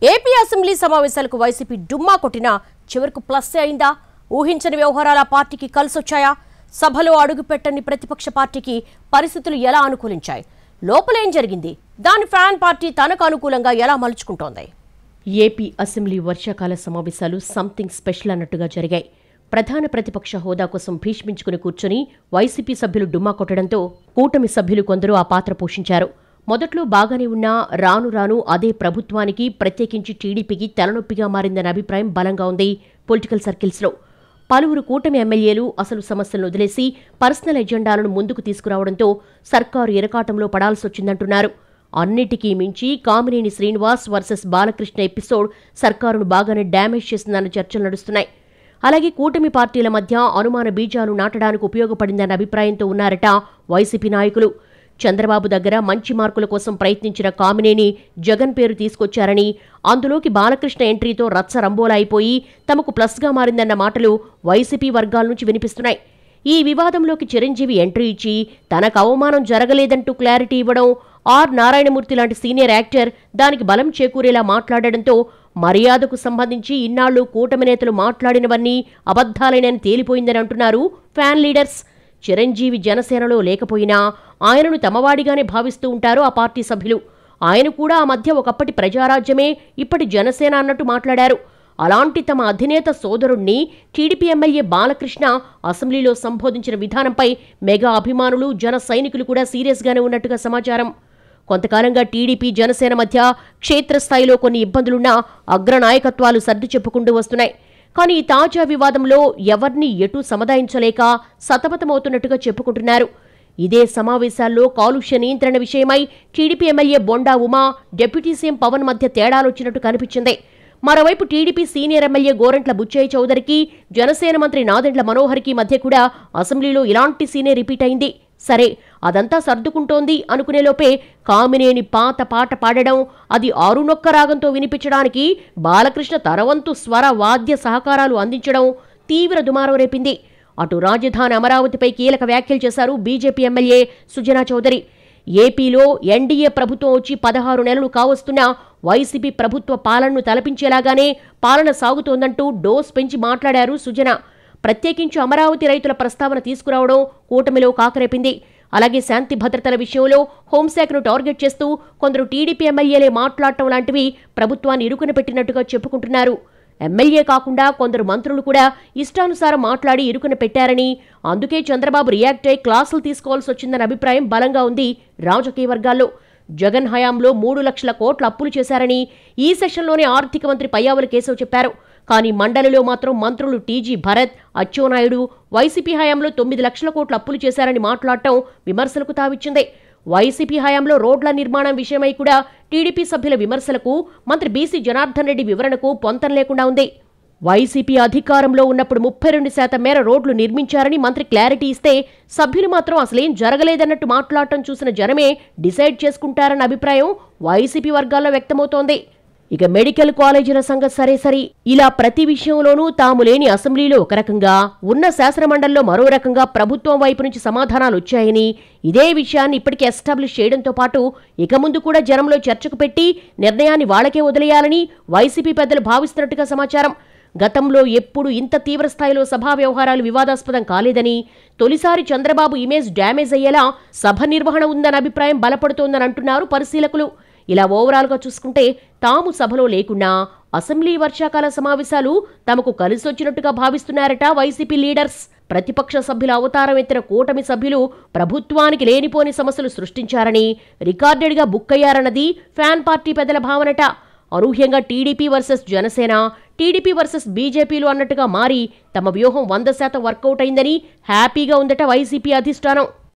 AP assembly సమావేశాలకు YCP డుమ్మా కొట్టినా చివరకు ప్లస్ అయిందా? ఊహించని వ్యవహారాల పార్టీకి కలిసొచ్చాయా? సభలో అడుగుపెట్టని ప్రతిపక్ష పార్టీకి పరిస్థితులు ఎలా అనుకూలించాయి? లోపలేం జరిగింది? దాని ఫ్యాన్ పార్టీ తనకు అనుకూలంగా ఎలా మలుచుకుంటోంది? ఏపీ అసెంబ్లీ వర్షాకాల సమావేశాలు సంథింగ్ స్పెషల్ అన్నట్టుగా జరిగాయి. ప్రధాన ప్రతిపక్ష హోదా కోసం భీష్మించుకుని కూర్చొని వైసీపీ సభ్యులు డుమ్మా కొట్టడంతో కూటమి సభ్యులు కొందరు ఆ పాత్ర పోషించారు. మొదట్లో బాగానే ఉన్నా రాను రాను అదే ప్రభుత్వానికి, ప్రత్యేకించి టీడీపీకి తలనొప్పిగా మారిందన్న అభిప్రాయం బలంగా ఉంది పొలిటికల్ సర్కిల్స్లో. పలువురు కూటమి ఎమ్మెల్యేలు అసలు సమస్యలను వదిలేసి పర్సనల్ ఎజెండాలను ముందుకు తీసుకురావడంతో సర్కారు ఇరకాటంలో పడాల్సొచ్చిందంటున్నారు. అన్నిటికీ మించి కామినేని శ్రీనివాస్ వర్సెస్ బాలకృష్ణ ఎపిసోడ్ సర్కారును బాగానే డ్యామేజ్ చేసిందన్న చర్చలు నడుస్తున్నాయి. అలాగే కూటమి పార్టీల మధ్య అనుమాన బీజాలు నాటడానికి ఉపయోగపడిందన్న అభిప్రాయంతో ఉన్నారట వైసీపీ నాయకులు. చంద్రబాబు దగ్గర మంచి మార్కుల కోసం ప్రయత్నించిన కామినేని జగన్ పేరు తీసుకొచ్చారని, అందులోకి బాలకృష్ణ ఎంట్రీతో రచ్చ రంబోలా అయిపోయి తమకు ప్లస్గా మారిందన్న మాటలు వైసీపీ వర్గాల నుంచి వినిపిస్తున్నాయి. ఈ వివాదంలోకి చిరంజీవి ఎంట్రీ ఇచ్చి తనకు అవమానం జరగలేదంటూ క్లారిటీ ఇవ్వడం, ఆర్ నారాయణమూర్తి లాంటి సీనియర్ యాక్టర్ దానికి బలం చేకూరేలా మాట్లాడడంతో మర్యాదకు సంబంధించి ఇన్నాళ్లు కూటమి నేతలు మాట్లాడినవన్నీ అబద్ధాలేనని తేలిపోయిందని అంటున్నారు ఫ్యాన్ లీడర్స్. చిరంజీవి జనసేనలో లేకపోయినా ఆయనను తమవాడిగానే భావిస్తూ ఉంటారు ఆ పార్టీ సభ్యులు. ఆయన కూడా ఆ మధ్య ఒకప్పటి ప్రజారాజ్యమే ఇప్పటి జనసేన అన్నట్టు మాట్లాడారు. అలాంటి తమ అధినేత సోదరుణ్ణి టీడీపీ ఎమ్మెల్యే బాలకృష్ణ అసెంబ్లీలో సంబోధించిన విధానంపై మెగా అభిమానులు, జన సైనికులు కూడా సీరియస్గానే ఉన్నట్టుగా సమాచారం. కొంతకాలంగా టీడీపీ జనసేన మధ్య క్షేత్రస్థాయిలో కొన్ని ఇబ్బందులున్నా అగ్రనాయకత్వాలు సర్ది చెప్పుకుంటూ వస్తున్నాయి. కానీ ఈ తాజా వివాదంలో ఎవర్నీ ఎటూ సముదాయించలేక సతమతమవుతున్నట్టుగా చెప్పుకుంటున్నారు. ఇదే సమావేశాల్లో కాలుష్య నియంత్రణ విషయమై TDP MLA Bonda Uma, deputy CM Pavan మధ్య తేడాలొచ్చినట్టు కనిపించింది. మరోవైపు టీడీపీ సీనియర్ ఎమ్మెల్యే గోరంట్ల బుచ్చయ్య చౌదరికి, జనసేన మంత్రి నాదెండ్ల మనోహర్కి మధ్య కూడా అసెంబ్లీలో ఇలాంటి సీనే రిపీట్ అయింది. సరే, అదంతా సర్దుకుంటోంది అనుకునేలోపే కామినేని పాత పాట పాడడం, అది ఆరునొక్క రాగంతో వినిపించడానికి బాలకృష్ణ తరవంతు స్వర వాద్య సహకారాలు అందించడం తీవ్ర దుమారం రేపింది. అటు రాజధాని అమరావతిపై కీలక వ్యాఖ్యలు చేశారు బీజేపీ ఎమ్మెల్యే సుజనా చౌదరి. ఏపీలో ఎన్డీఏ ప్రభుత్వం వచ్చి 16 నెలలు కావస్తున్నా వైసీపీ ప్రభుత్వ పాలనను తలపించేలాగానే పాలన సాగుతోందంటూ డోస్ పెంచి మాట్లాడారు సుజన. ప్రత్యేకించి అమరావతి రైతుల ప్రస్తావన తీసుకురావడం కూటమిలో కాకరేపింది. అలాగే శాంతి భద్రతల విషయంలో హోంశాఖను టార్గెట్ చేస్తూ కొందరు టీడీపీ ఎమ్మెల్యేలే మాట్లాడటం లాంటివి ప్రభుత్వాన్ని ఇరుకున పెట్టినట్టుగా చెప్పుకుంటున్నారు. ఎమ్మెల్యే కాకుండా కొందరు మంత్రులు కూడా ఇష్టానుసారం మాట్లాడి ఇరుకున పెట్టారని, అందుకే చంద్రబాబు రియాక్ట్ అయి క్లాసులు తీసుకోవాల్సి వచ్చిందన్న అభిప్రాయం బలంగా ఉంది రాజకీయ వర్గాల్లో. జగన్ హయాంలో 3 లక్షల కోట్ల అప్పులు చేశారని ఈ సెషన్లోనే ఆర్థిక మంత్రి పయ్యావుల కేశవ్ చెప్పారు. కానీ మండలిలో మాత్రం మంత్రులు టీజీ భరత్, అచ్చెన్నాయుడు వైసీపీ హయాంలో 9 లక్షల కోట్ల అప్పులు చేశారని మాట్లాడటం విమర్శలకు తావిచ్చింది. వైసీపీ హయాంలో రోడ్ల నిర్మాణం విషయమై కూడా టీడీపీ సభ్యుల విమర్శలకు మంత్రి బీసీ జనార్దన్ రెడ్డి వివరణకు పొంతం లేకుండా ఉంది. వైసీపీ అధికారంలో ఉన్నప్పుడు 32% మేర రోడ్లు నిర్మించారని మంత్రి క్లారిటీ ఇస్తే, సభ్యులు మాత్రం అసలేం జరగలేదన్నట్టు మాట్లాడటం చూసిన జనమే డిసైడ్ చేసుకుంటారన్న అభిప్రాయం వైసీపీ వర్గాల్లో వ్యక్తమవుతోంది. ఇక మెడికల్ కాలేజీల సంగతి సరే, ఇలా ప్రతి విషయంలోనూ తాము లేని అసెంబ్లీలో ఒక రకంగా, ఉన్న శాసనమండలిలో మరో రకంగా ప్రభుత్వం వైపు నుంచి సమాధానాలు వచ్చాయని, ఇదే విషయాన్ని ఇప్పటికే ఎస్టాబ్లిష్ చేయడంతో పాటు ఇక ముందు కూడా జనంలో చర్చకు పెట్టి నిర్ణయాన్ని వాళ్లకే వదిలేయాలని వైసీపీ పెద్దలు భావిస్తున్నట్టుగా సమాచారం. గతంలో ఎప్పుడు ఇంత తీవ్రస్థాయిలో సభా వ్యవహారాలు వివాదాస్పదం కాలేదని, తొలిసారి చంద్రబాబు ఇమేజ్ డ్యామేజ్ అయ్యేలా సభ నిర్వహణ ఉందన్న అభిప్రాయం బలపడుతోందని అంటున్నారు పరిశీలకులు. ఇలా ఓవరాల్గా చూసుకుంటే తాము సభలో లేకున్నా అసెంబ్లీ వర్షాకాల సమావేశాలు తమకు కలిసొచ్చినట్టుగా భావిస్తున్నారట వైసీపీ లీడర్స్. ప్రతిపక్ష సభ్యుల అవతారం ఎత్తిన కూటమి సభ్యులు ప్రభుత్వానికి లేనిపోని సమస్యలు సృష్టించారని, రికార్డెడ్గా బుక్ అయ్యారన్నది ఫ్యాన్ పార్టీ పెద్దల భావనట. అనూహ్యంగా టీడీపీ వర్సెస్ జనసేన, టీడీపీ వర్సెస్ బీజేపీలు అన్నట్టుగా మారి తమ వ్యూహం 100% వర్కౌట్ అయిందని హ్యాపీగా ఉందట వైసీపీ అధిష్టానం.